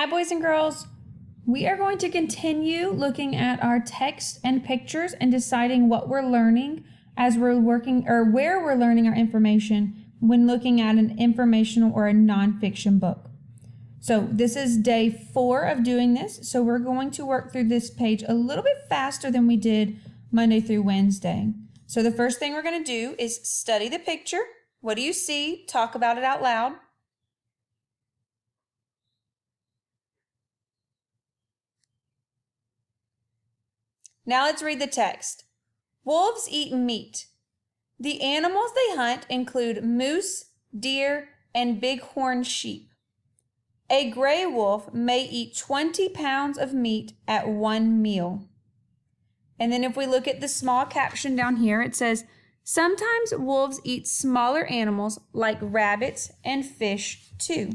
Hi, boys and girls. We are going to continue looking at our text and pictures and deciding what we're learning as we're working or where we're learning our information when looking at an informational or a nonfiction book. So this is day 4 of doing this. So we're going to work through this page a little bit faster than we did Monday through Wednesday. So the first thing we're going to do is study the picture. What do you see? Talk about it out loud. Now let's read the text. Wolves eat meat. The animals they hunt include moose, deer, and bighorn sheep. A gray wolf may eat 20 pounds of meat at one meal. And then if we look at the small caption down here, it says, sometimes wolves eat smaller animals like rabbits and fish too.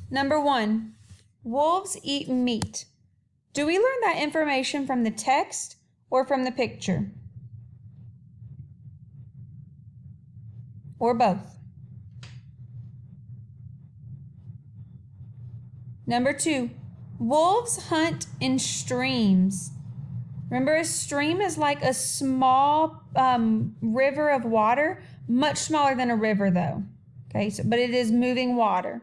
Number 1, wolves eat meat. Do we learn that information from the text or from the picture? Or both? Number 2, wolves hunt in streams. Remember, a stream is like a small river of water, much smaller than a river though. Okay, but it is moving water.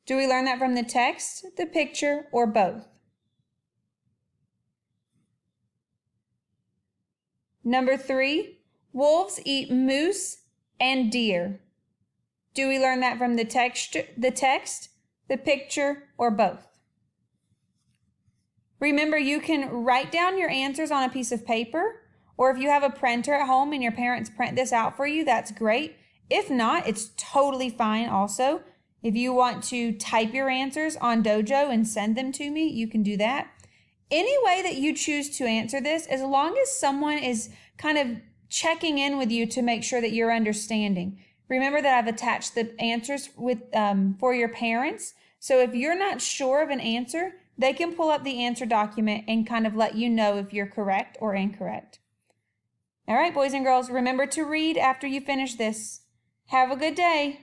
Do we learn that from the text, the picture, or both? Number 3, wolves eat moose and deer. Do we learn that from the text, the picture, or both? Remember, you can write down your answers on a piece of paper, or if you have a printer at home and your parents print this out for you, that's great. If not, it's totally fine also. If you want to type your answers on Dojo and send them to me, you can do that. Any way that you choose to answer this, as long as someone is kind of checking in with you to make sure that you're understanding. Remember that I've attached the answers with for your parents. So if you're not sure of an answer, they can pull up the answer document and kind of let you know if you're correct or incorrect. All right, boys and girls, remember to read after you finish this. Have a good day.